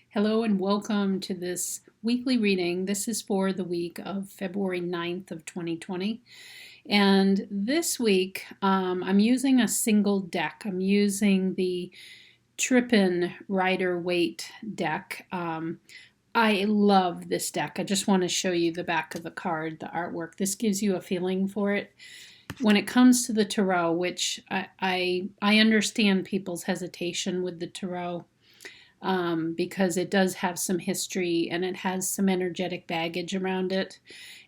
Hello and welcome to this weekly reading. This is for the week of February 9th of 2020. And this week, I'm using a single deck. I'm using the Trippin Rider-Waite deck. I love this deck. I just want to show you the back of the card, the artwork. This gives you a feeling for it. When it comes to the tarot, which I understand people's hesitation with the tarot, because it does have some history and it has some energetic baggage around it.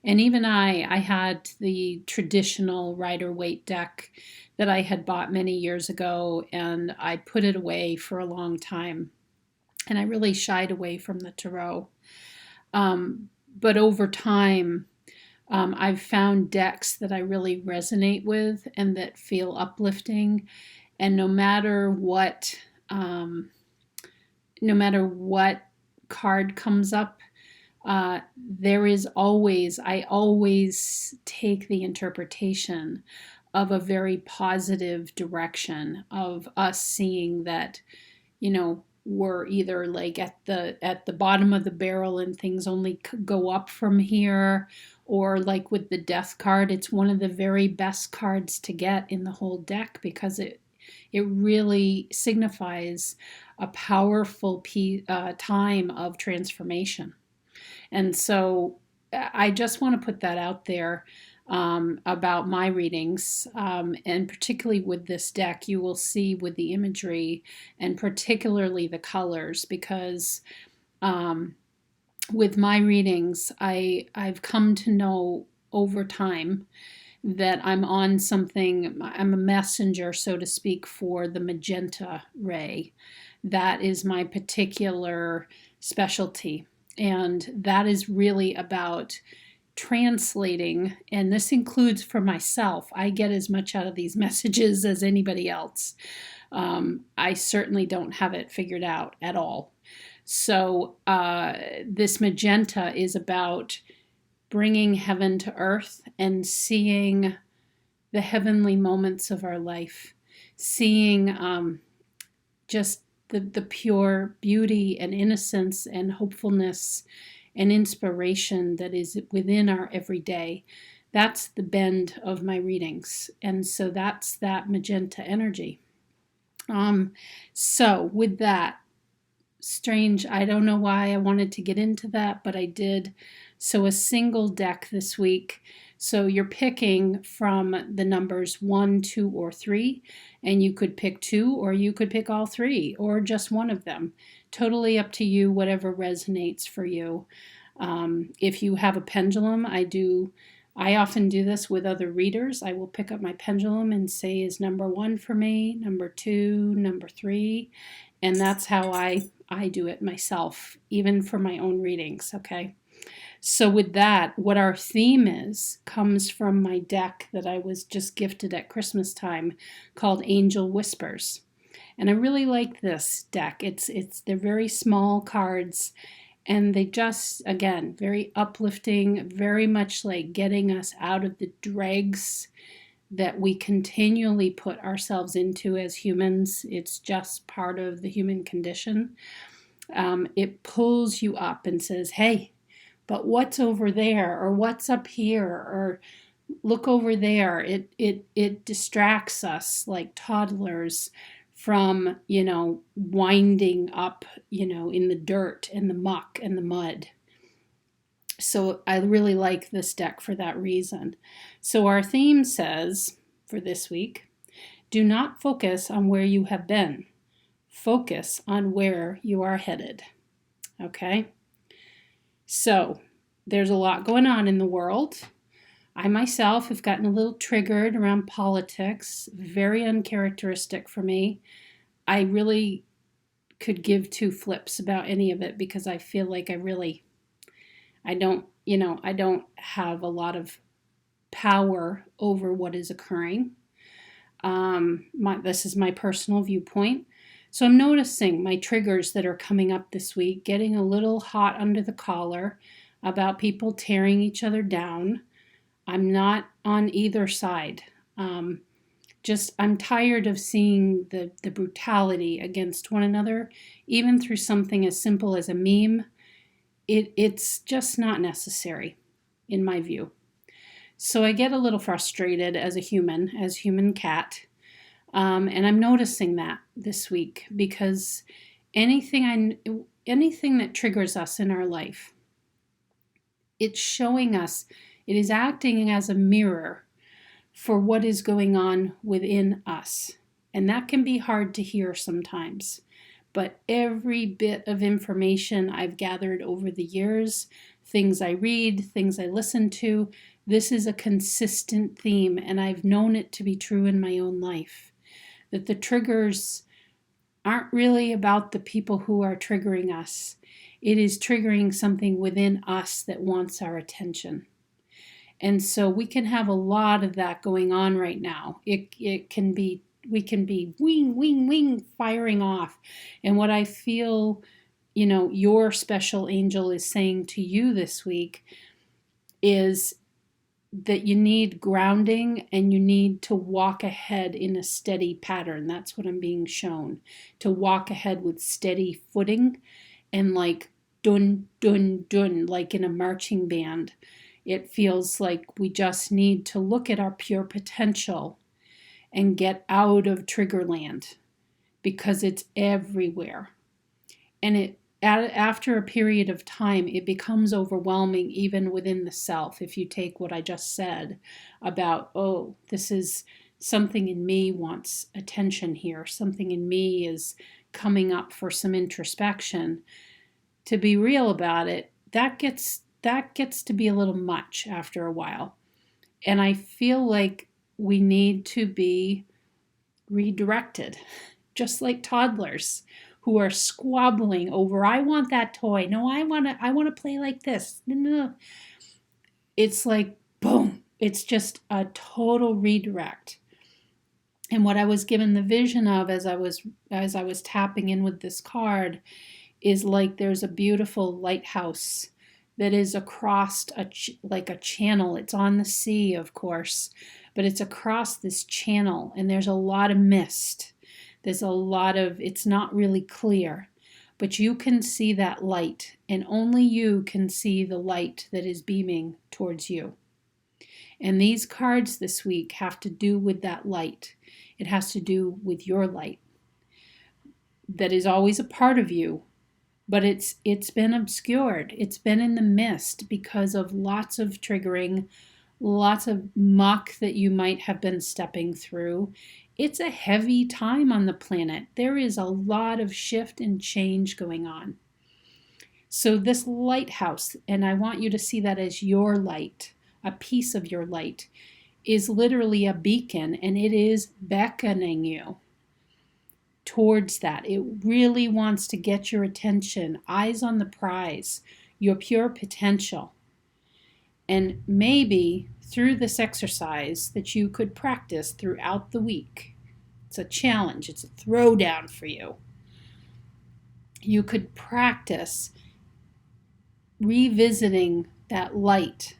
And even I had the traditional Rider-Waite deck that I had bought many years ago, and I put it away for a long time. And I really shied away from the tarot. But over time, I've found decks that I really resonate with and that feel uplifting. And no matter what card comes up, I always take the interpretation of a very positive direction of us seeing that, we're either like at the bottom of the barrel and things only go up from here, or like with the death card, it's one of the very best cards to get in the whole deck because it really signifies a powerful time of transformation. And so I just want to put that out there about my readings. And particularly with this deck, you will see with the imagery and particularly the colors, because with my readings, I've come to know over time that I'm on something. I'm a messenger, so to speak, for the magenta ray. That is my particular specialty. And that is really about translating, and this includes for myself. I get as much out of these messages as anybody else. I certainly don't have it figured out at all. So this magenta is about bringing heaven to earth and seeing the heavenly moments of our life, seeing just the pure beauty and innocence and hopefulness and inspiration that is within our everyday. That's the bend of my readings. And so that's that magenta energy. So with that, strange, I don't know why I wanted to get into that, but I did. So a single deck this week. So you're picking from the numbers 1, 2, or 3, and you could pick 2, or you could pick all 3, or just one of them. Totally up to you, whatever resonates for you. If you have a pendulum, I often do this with other readers. I will pick up my pendulum and say, is number 1 for me, number 2, number 3, and that's how I do it myself, even for my own readings, okay? So with that, what our theme is comes from my deck that I was just gifted at Christmas time called Angel Whispers. And I really like this deck. They're very small cards, and they just, again, very uplifting, very much like getting us out of the dregs that we continually put ourselves into as humans. It's just part of the human condition. It pulls you up and says, hey, but what's over there, or what's up here, or look over there. It distracts us like toddlers from, winding up, in the dirt and the muck and the mud. So I really like this deck for that reason. So our theme says for this week, do not focus on where you have been. Focus on where you are headed. Okay? So there's a lot going on in the world. I myself have gotten a little triggered around politics, very uncharacteristic for me. I really could give two flips about any of it because I feel like I don't have a lot of power over what is occurring. This is my personal viewpoint. So I'm noticing my triggers that are coming up this week, getting a little hot under the collar about people tearing each other down. I'm not on either side. I'm tired of seeing the brutality against one another, even through something as simple as a meme. It's just not necessary, in my view. So I get a little frustrated as human cat, and I'm noticing that this week because anything that triggers us in our life, it's showing us, it is acting as a mirror for what is going on within us. And that can be hard to hear sometimes. But every bit of information I've gathered over the years, things I read, things I listen to, this is a consistent theme, and I've known it to be true in my own life. That the triggers aren't really about the people who are triggering us. It is triggering something within us that wants our attention. And so we can have a lot of that going on right now. We can be wing, wing, wing, firing off. And what I feel, your special angel is saying to you this week is that you need grounding and you need to walk ahead in a steady pattern. That's what I'm being shown. To walk ahead with steady footing and like dun, dun, dun, like in a marching band. It feels like we just need to look at our pure potential and get out of Triggerland because it's everywhere. And after a period of time, it becomes overwhelming even within the self. If you take what I just said about, oh, this is something in me wants attention here. Something in me is coming up for some introspection. To be real about it, that gets to be a little much after a while. And I feel like we need to be redirected, just like toddlers who are squabbling over, I want that toy. No, I want to play like this. No. It's like, boom. It's just a total redirect. And what I was given the vision of as I was tapping in with this card is like there's a beautiful lighthouse that is across like a channel. It's on the sea, of course, but it's across this channel, and there's a lot of mist. It's not really clear, but you can see that light, and only you can see the light that is beaming towards you. And these cards this week have to do with that light. It has to do with your light that is always a part of you, but it's been obscured. It's been in the mist because of lots of triggering, lots of muck that you might have been stepping through. It's a heavy time on the planet. There is a lot of shift and change going on. So this lighthouse, and I want you to see that as your light, a piece of your light, is literally a beacon, and it is beckoning you towards that. It really wants to get your attention, eyes on the prize, your pure potential. And maybe through this exercise that you could practice throughout the week. It's a challenge. It's a throwdown for you. You could practice revisiting that light,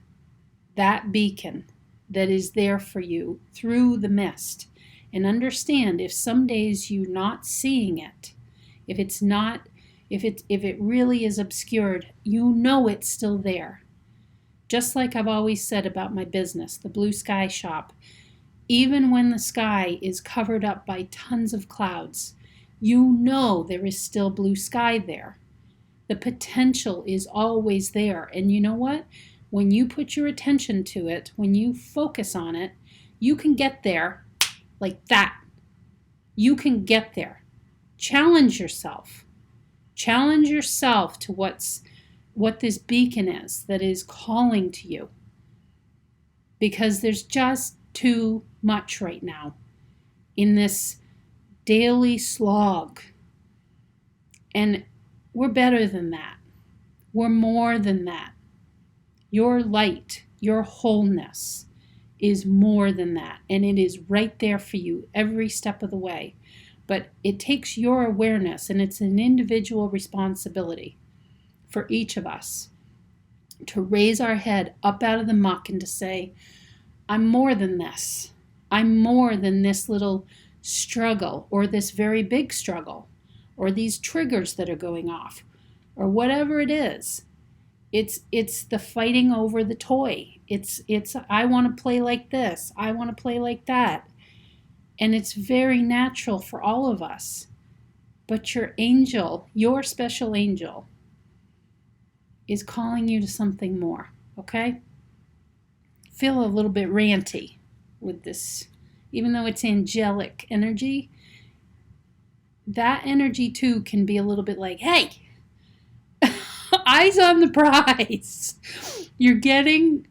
that beacon that is there for you through the mist. And understand if some days you're not seeing it, if it really is obscured, you know it's still there. Just like I've always said about my business, the Blue Sky Shop, even when the sky is covered up by tons of clouds, you know there is still blue sky there. The potential is always there. And you know what? When you put your attention to it, when you focus on it, you can get there like that. You can get there. Challenge yourself. Challenge yourself to what this beacon is that is calling to you. Because there's just too much right now in this daily slog. And we're better than that. We're more than that. Your light, your wholeness is more than that. And it is right there for you every step of the way. But it takes your awareness, and it's an individual responsibility for each of us to raise our head up out of the muck and to say, I'm more than this. I'm more than this little struggle or this very big struggle or these triggers that are going off or whatever it is. It's the fighting over the toy. It's I want to play like this. I want to play like that. And it's very natural for all of us. But your angel, your special angel, is calling you to something more, okay? Feel a little bit ranty with this. Even though it's angelic energy, that energy too can be a little bit like, hey, eyes on the prize. You're getting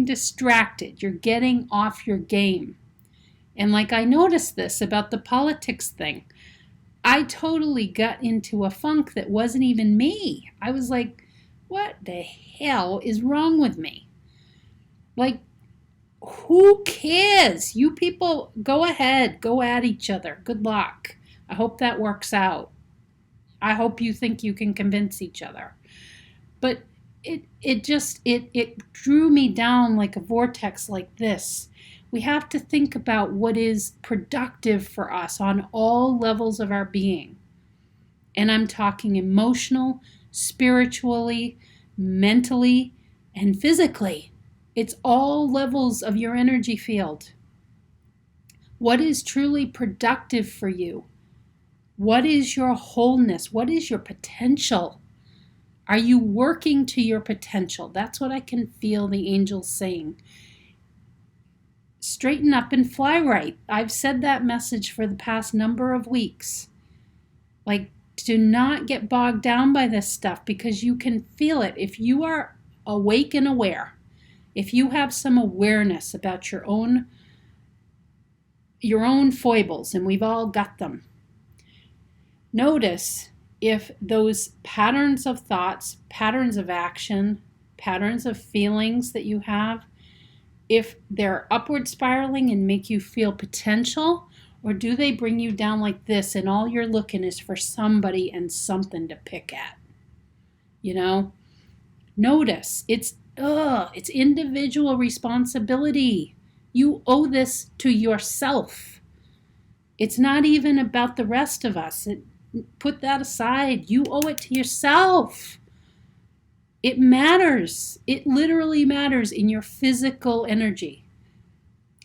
distracted. You're getting off your game. And like I noticed this about the politics thing, I totally got into a funk that wasn't even me. I was like, what the hell is wrong with me? Like, who cares? You people, go ahead, go at each other. Good luck. I hope that works out. I hope you think you can convince each other. But it drew me down like a vortex like this. We have to think about what is productive for us on all levels of our being. And I'm talking emotional, spiritually, mentally, and physically. It's all levels of your energy field. What is truly productive for you? What is your wholeness? What is your potential? Are you working to your potential? That's what I can feel the angels saying. Straighten up and fly right. I've said that message for the past number of weeks. Like, do not get bogged down by this stuff because you can feel it. If you are awake and aware, if you have some awareness about your own foibles, and we've all got them, notice if those patterns of thoughts, patterns of action, patterns of feelings that you have, if they're upward spiraling and make you feel potential, or do they bring you down like this and all you're looking is for somebody and something to pick at? You know? Notice, it's individual responsibility. You owe this to yourself. It's not even about the rest of us. Put that aside. You owe it to yourself. It matters. It literally matters in your physical energy,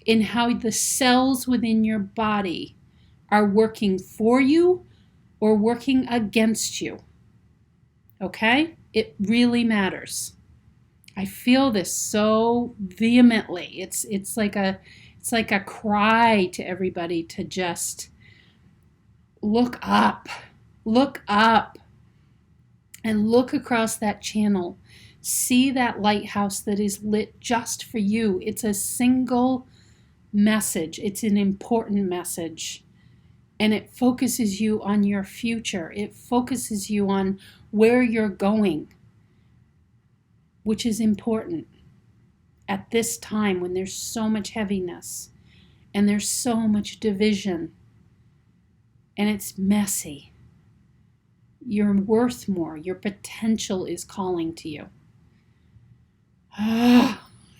in how the cells within your body are working for you or working against you. Okay? It really matters. I feel this so vehemently. It's like a cry to everybody to just look up. Look up. And look across that channel. See that lighthouse that is lit just for you. It's a single message. It's an important message. And it focuses you on your future. It focuses you on where you're going, which is important at this time when there's so much heaviness and there's so much division and it's messy. You're worth more. Your potential is calling to you. I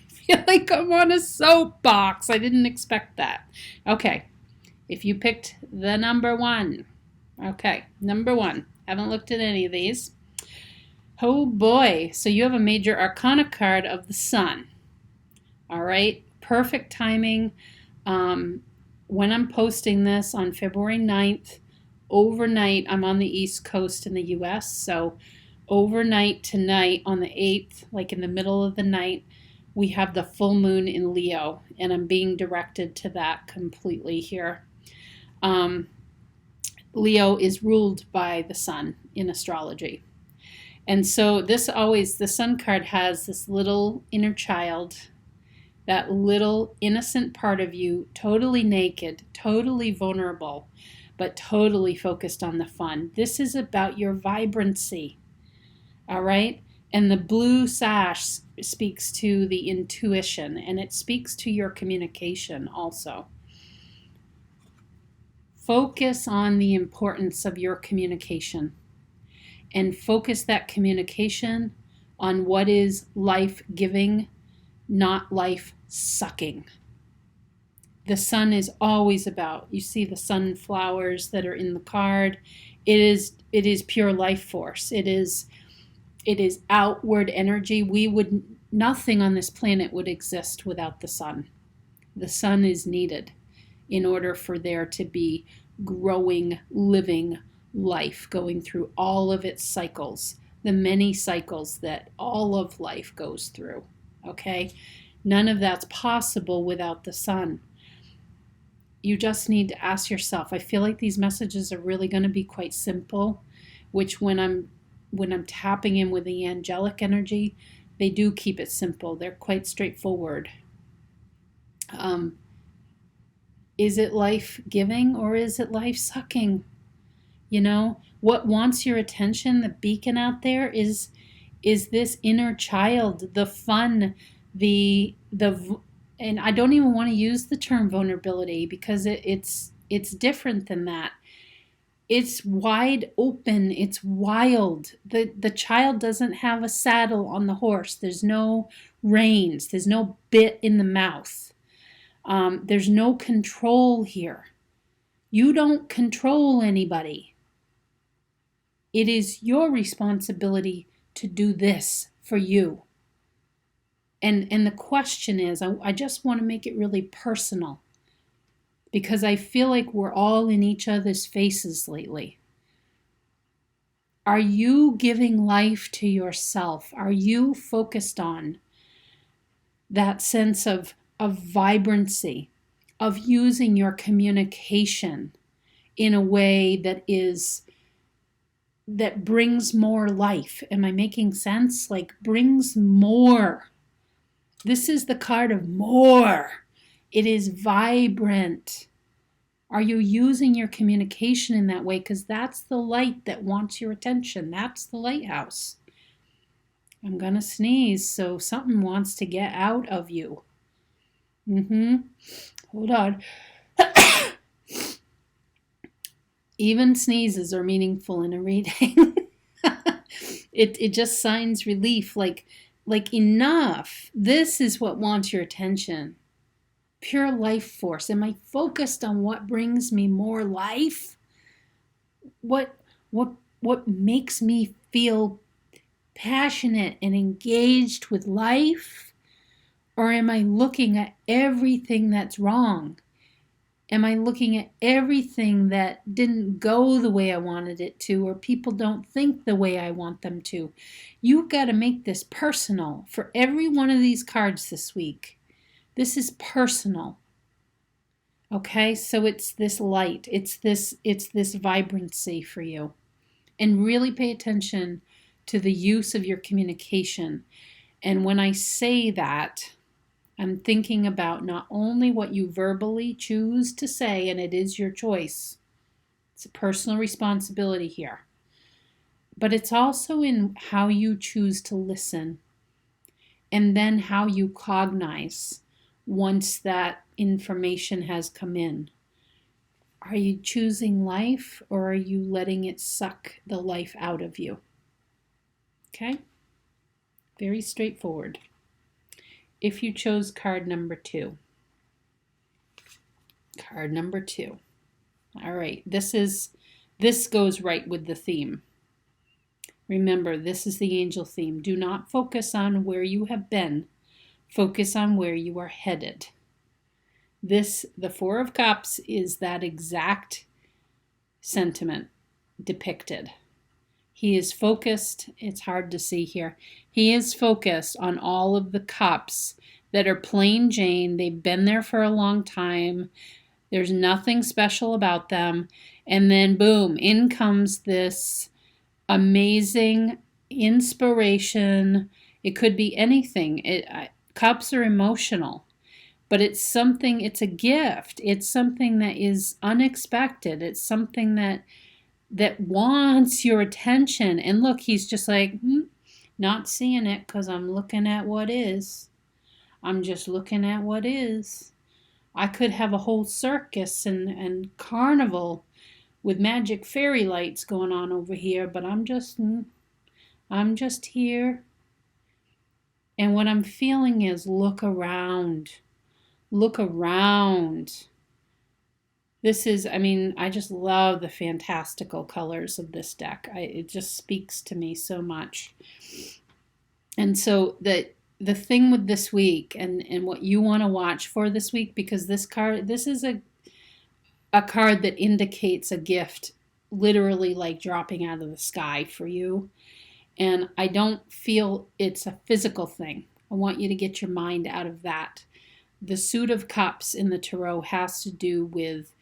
feel like I'm on a soapbox. I didn't expect that. Okay, if you picked the number one. Okay, number one. Haven't looked at any of these. Oh boy, so you have a major arcana card of the sun. All right, perfect timing. When I'm posting this on February 9th, overnight, I'm on the East Coast in the US, so overnight tonight on the 8th, like in the middle of the night, we have the full moon in Leo, and I'm being directed to that completely here. Leo is ruled by the sun in astrology. And so the sun card has this little inner child, that little innocent part of you, totally naked, totally vulnerable, but totally focused on the fun. This is about your vibrancy, all right? And the blue sash speaks to the intuition, and it speaks to your communication also. Focus on the importance of your communication, and focus that communication on what is life-giving, not life-sucking. the sun is always about. You see the sunflowers that are in the card. It is pure life force. It is outward energy. Nothing on this planet would exist without the sun. The sun is needed in order for there to be growing, living life going through all of its cycles, the many cycles that all of life goes through. Okay? None of that's possible without the sun. You just need to ask yourself. I feel like these messages are really going to be quite simple, which when I'm tapping in with the angelic energy, they do keep it simple. They're quite straightforward. Is it life-giving or is it life-sucking? You know, what wants your attention, the beacon out there, is this inner child, the fun, and I don't even want to use the term vulnerability because it's different than that. It's wide open. It's wild. The child doesn't have a saddle on the horse. There's no reins. There's no bit in the mouth. There's no control here. You don't control anybody. It is your responsibility to do this for you. And the question is, I just want to make it really personal, because I feel like we're all in each other's faces lately. Are you giving life to yourself? Are you focused on that sense of vibrancy, of using your communication in a way that brings more life? Am I making sense? Like, brings more. This is the card of more. It is vibrant. Are you using your communication in that way? Because that's the light that wants your attention. That's the lighthouse. I'm going to sneeze, so something wants to get out of you. Hold on. Even sneezes are meaningful in a reading. It just signs relief, like enough. This is what wants your attention. Pure life force. Am I focused on what brings me more life? What makes me feel passionate and engaged with life? Or am I looking at everything that's wrong? Am I looking at everything that didn't go the way I wanted it to, or people don't think the way I want them to? You've got to make this personal for every one of these cards this week. This is personal. Okay, so it's this light, it's this vibrancy for you. And really pay attention to the use of your communication. And when I say that, I'm thinking about not only what you verbally choose to say, and it is your choice. It's a personal responsibility here. But it's also in how you choose to listen, and then how you cognize once that information has come in. Are you choosing life, or are you letting it suck the life out of you? Okay? Very straightforward. If you chose card number 2. Card number 2. All right, this goes right with the theme. Remember, this is the angel theme. Do not focus on where you have been. Focus on where you are headed. The Four of Cups is that exact sentiment depicted. He is focused. It's hard to see here. He is focused on all of the cups that are plain Jane. They've been there for a long time. There's nothing special about them. And then boom, in comes this amazing inspiration. It could be anything. Cups are emotional, but it's a gift. It's something that is unexpected. It's something that wants your attention. And look, he's just like, not seeing it because I'm looking at what is. I'm just looking at what is. I could have a whole circus and carnival with magic fairy lights going on over here, but I'm just here. And what I'm feeling is look around. Look around. This is, I mean, I just love the fantastical colors of this deck. It just speaks to me so much. And so the thing with this week and what you want to watch for this week, because this is a card that indicates a gift literally like dropping out of the sky for you. And I don't feel it's a physical thing. I want you to get your mind out of that. The Suit of Cups in the Tarot has to do with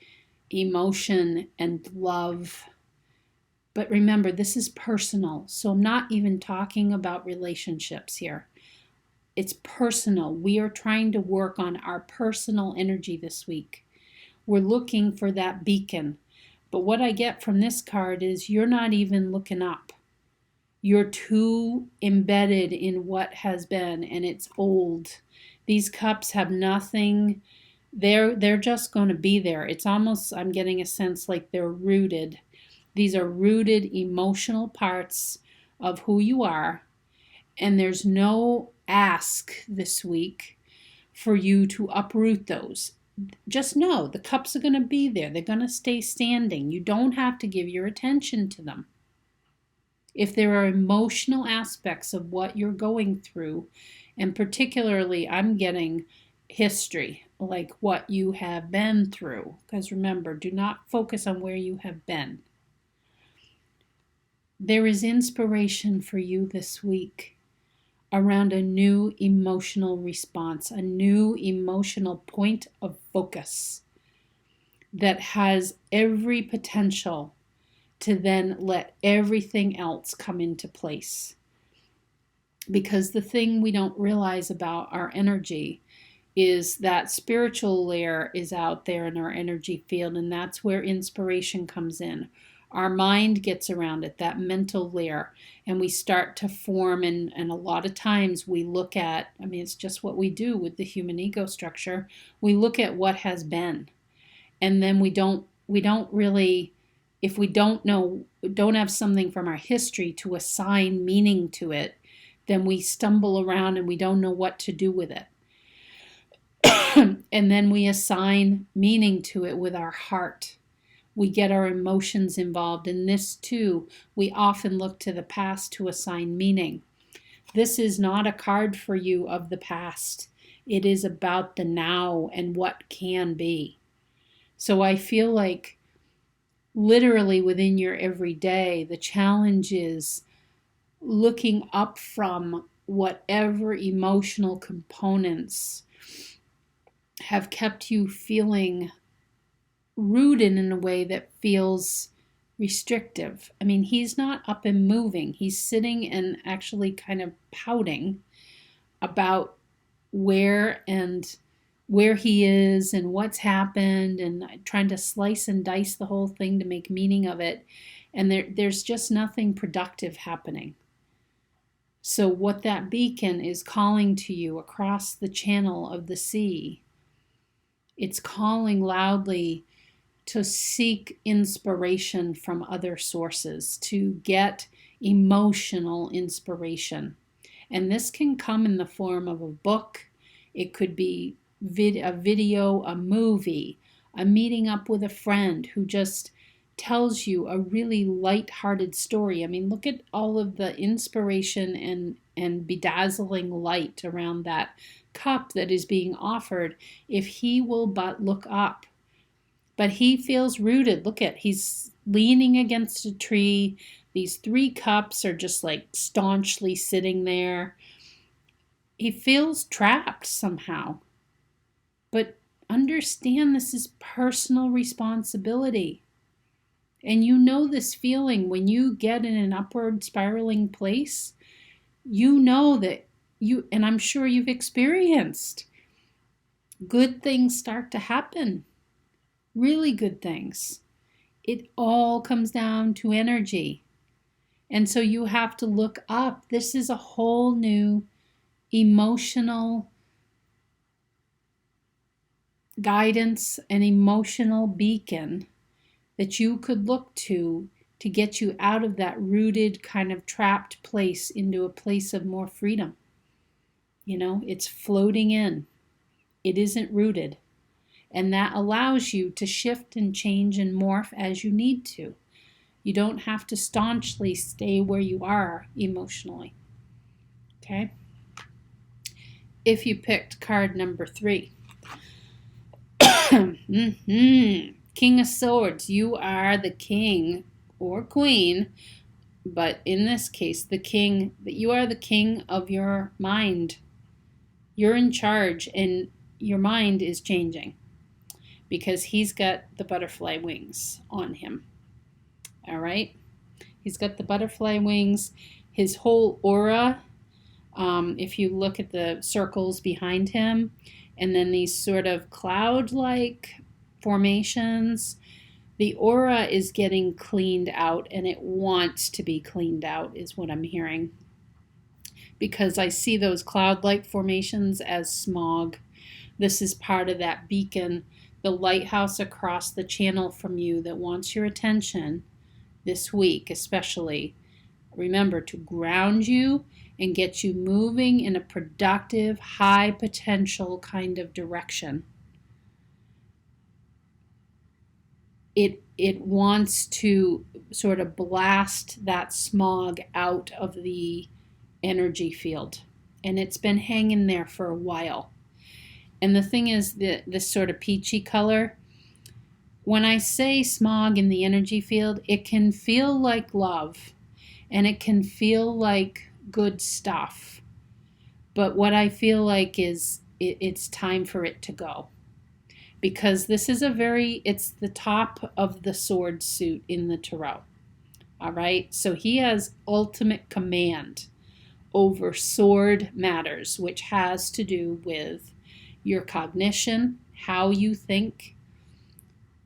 emotion and love. But remember, this is personal. So I'm not even talking about relationships here. It's personal. We are trying to work on our personal energy this week. We're looking for that beacon. But what I get from this card is you're not even looking up. You're too embedded in what has been, and it's old. These cups have nothing. They're just going to be there. It's almost, I'm getting a sense like they're rooted. These are rooted emotional parts of who you are, and there's no ask this week for you to uproot those. Just know the cups are going to be there. They're going to stay standing. You don't have to give your attention to them. If there are emotional aspects of what you're going through, and particularly I'm getting history, like what you have been through, because remember, do not focus on where you have been. There is inspiration for you this week around a new emotional response, a new emotional point of focus that has every potential to then let everything else come into place. Because the thing we don't realize about our energy is that spiritual layer is out there in our energy field, and that's where inspiration comes in. Our mind gets around it, that mental layer, and we start to form, and a lot of times we look at, I mean, it's just what we do with the human ego structure. We look at what has been, and then we don't really, if we don't have something from our history to assign meaning to it, then we stumble around and we don't know what to do with it. And then we assign meaning to it with our heart. We get our emotions involved. In this too, we often look to the past to assign meaning. This is not a card for you of the past. It is about the now and what can be. So I feel like literally within your everyday, the challenge is looking up from whatever emotional components have kept you feeling rooted in a way that feels restrictive. I mean, he's not up and moving. He's sitting and actually kind of pouting about where he is and what's happened, and trying to slice and dice the whole thing to make meaning of it. And there's just nothing productive happening. So what that beacon is calling to you across the channel of the sea, it's calling loudly to seek inspiration from other sources, to get emotional inspiration. And this can come in the form of a book. It could be a video, a movie, a meeting up with a friend who just tells you a really light-hearted story. I mean, look at all of the inspiration and bedazzling light around that cup that is being offered if he will but look up. But he feels rooted. Look at, he's leaning against a tree. These 3 cups are just like staunchly sitting there. He feels trapped somehow. But understand this is personal responsibility. And you know this feeling when you get in an upward spiraling place. You know that and I'm sure you've experienced, good things start to happen. Really good things. It all comes down to energy. And so you have to look up. This is a whole new emotional guidance, an emotional beacon that you could look to get you out of that rooted kind of trapped place into a place of more freedom. You know, it's floating in. It isn't rooted. And that allows you to shift and change and morph as you need to. You don't have to staunchly stay where you are emotionally. Okay? If you picked card number 3. King of Swords. You are the king or queen, but in this case, the king. You are the king of your mind. You're in charge, and your mind is changing because he's got the butterfly wings on him. All right? He's got the butterfly wings. His whole aura, if you look at the circles behind him, and then these sort of cloud-like formations, the aura is getting cleaned out, and it wants to be cleaned out, is what I'm hearing. Because I see those cloud-like formations as smog. This is part of that beacon, the lighthouse across the channel from you that wants your attention this week, especially. Remember to ground you and get you moving in a productive, high potential kind of direction. It wants to sort of blast that smog out of the energy field. And it's been hanging there for a while. And the thing is, this sort of peachy color, when I say smog in the energy field, it can feel like love. And it can feel like good stuff. But what I feel like is it's time for it to go. Because this is it's the top of the sword suit in the tarot. All right? So he has ultimate command over sword matters, which has to do with your cognition, how you think,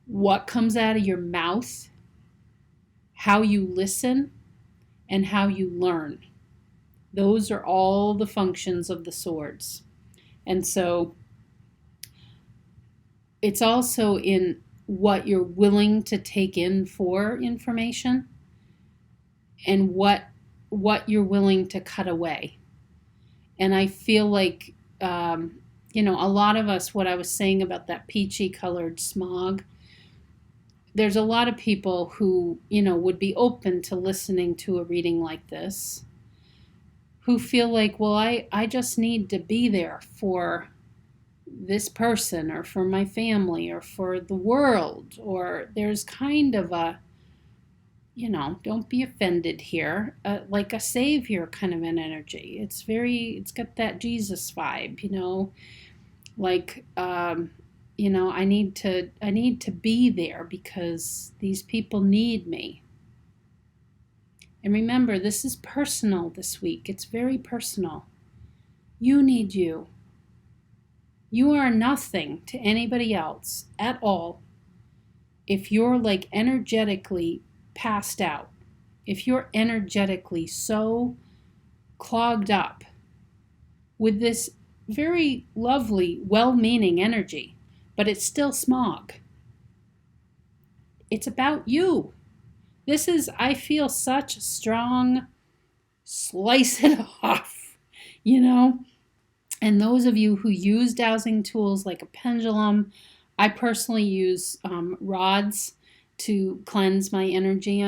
what comes out of your mouth, how you listen, and how you learn. Those are all the functions of the swords. And so it's also in what you're willing to take in for information and what you're willing to cut away. And I feel like, a lot of us, what I was saying about that peachy colored smog, there's a lot of people who, would be open to listening to a reading like this, who feel like, well, I just need to be there for this person or for my family or for the world, or there's kind of a, don't be offended here, like a savior kind of an energy. It's got that Jesus vibe, like, I need to be there because these people need me. And remember, this is personal this week. It's very personal. You need you. You are nothing to anybody else at all if you're like energetically passed out. If you're energetically so clogged up with this very lovely, well-meaning energy, but it's still smog. It's about you. This is, I feel, such a strong slice it off, And those of you who use dowsing tools like a pendulum, I personally use rods to cleanse my energy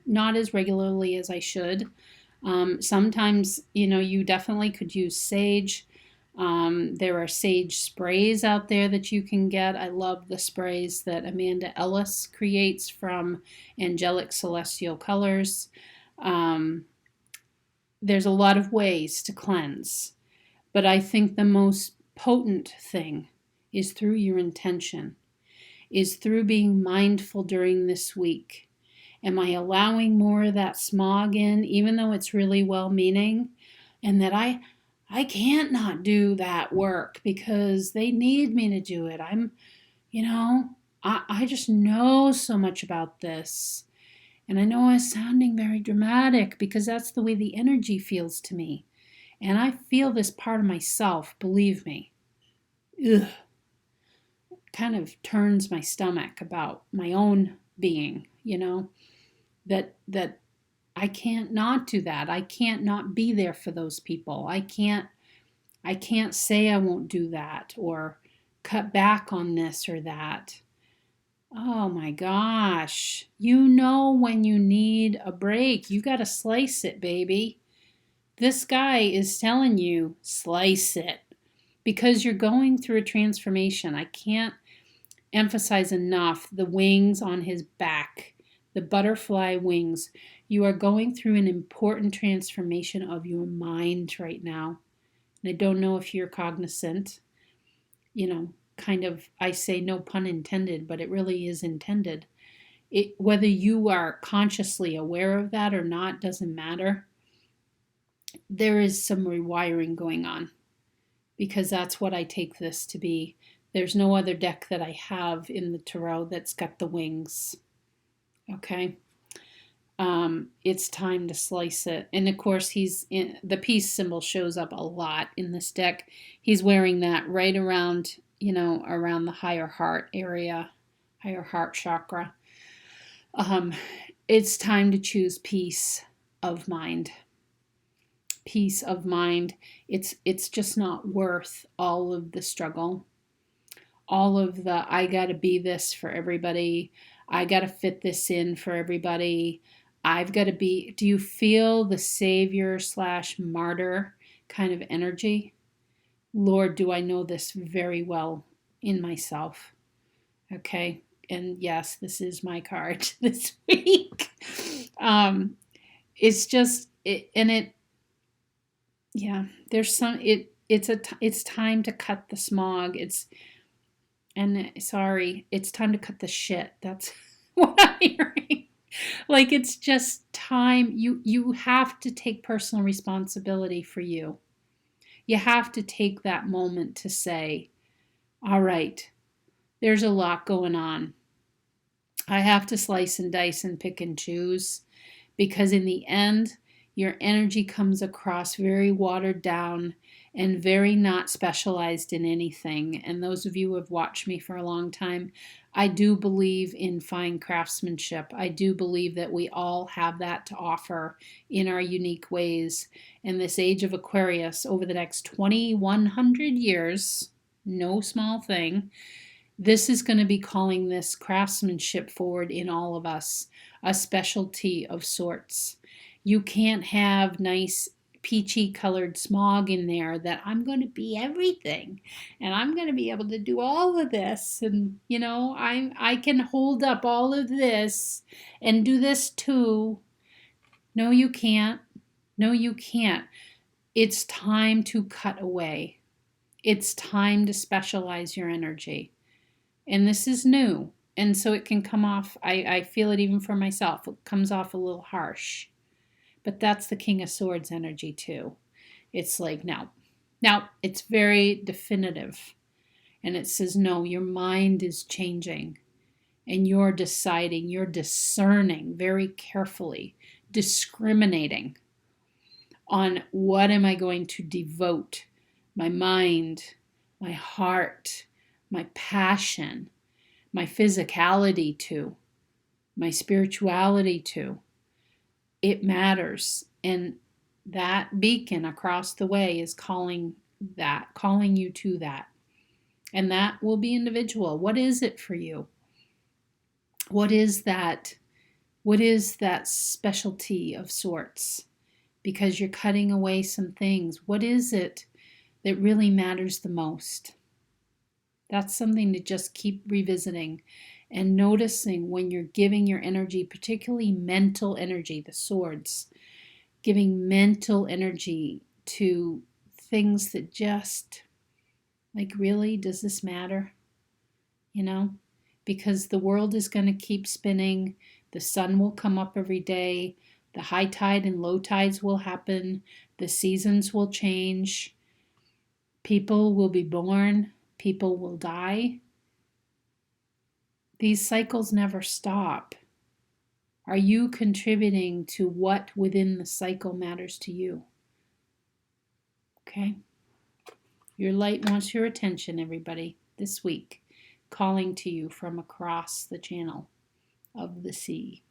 not as regularly as I should. Sometimes, you definitely could use sage. There are sage sprays out there that you can get. I love the sprays that Amanda Ellis creates from Angelic Celestial Colors. There's a lot of ways to cleanse, but I think the most potent thing is through your intention, is through being mindful during this week. Am I allowing more of that smog in, even though it's really well-meaning, and that I can't not do that work because they need me to do it. I just know so much about this. And I know I'm sounding very dramatic because that's the way the energy feels to me. And I feel this part of myself, believe me. Ugh. Kind of turns my stomach about my own being, that I can't not do that. I can't not be there for those people. I can't say I won't do that, or cut back on this or that. Oh my gosh. You know when you need a break. You got to slice it, baby. This guy is telling you, slice it. Because you're going through a transformation. I can't emphasize enough the wings on his back, the butterfly wings. You are going through an important transformation of your mind right now. And I don't know if you're cognizant, kind of, I say no pun intended, but it really is intended. Whether you are consciously aware of that or not doesn't matter. There is some rewiring going on, because that's what I take this to be. There's no other deck that I have in the tarot that's got the wings. Okay? It's time to slice it. And of course, the peace symbol shows up a lot in this deck. He's wearing that right around, around the higher heart area, higher heart chakra. It's time to choose peace of mind. Peace of mind. It's just not worth all of the struggle, all of the I gotta be this for everybody, I gotta fit this in for everybody, I've got to be. Do you feel the savior / martyr kind of energy? Lord, do I know this very well in myself? Okay. And yes, this is my card this week. It's just there's some it's time to cut the smog. It's time to cut the shit. That's what I'm hearing. Like, it's just time. You have to take personal responsibility for you. You have to take that moment to say, all right, there's a lot going on. I have to slice and dice and pick and choose, because in the end, your energy comes across very watered down and very not specialized in anything. And those of you who have watched me for a long time, I do believe in fine craftsmanship. I do believe that we all have that to offer in our unique ways. And this age of Aquarius, over the next 2,100 years, no small thing, this is going to be calling this craftsmanship forward in all of us, a specialty of sorts. You can't have nice peachy colored smog in there that I'm going to be everything and I'm going to be able to do all of this, and I can hold up all of this and do this too. No, you can't. No, you can't. It's time to cut away. It's time to specialize your energy. And this is new. And so it can come off, I feel it even for myself, it comes off a little harsh. But that's the King of Swords energy too. It's like, no. Now, it's very definitive. And it says, no, your mind is changing. And you're deciding, you're discerning very carefully, discriminating on what am I going to devote my mind, my heart, my passion, my physicality to, my spirituality to. It matters. And that beacon across the way is calling you to that. And that will be individual. What is it for you? What is that? What is that specialty of sorts? Because you're cutting away some things. What is it that really matters the most? That's something to just keep revisiting and noticing when you're giving your energy, particularly mental energy, the swords, giving mental energy to things that just, like, really, does this matter? Because the world is going to keep spinning. The sun will come up every day. The high tide and low tides will happen. The seasons will change. People will be born. People will die. These cycles never stop. Are you contributing to what within the cycle matters to you? Okay? Your light wants your attention, everybody, this week, calling to you from across the channel of the sea.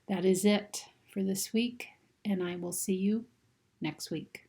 That is it for this week, and I will see you next week.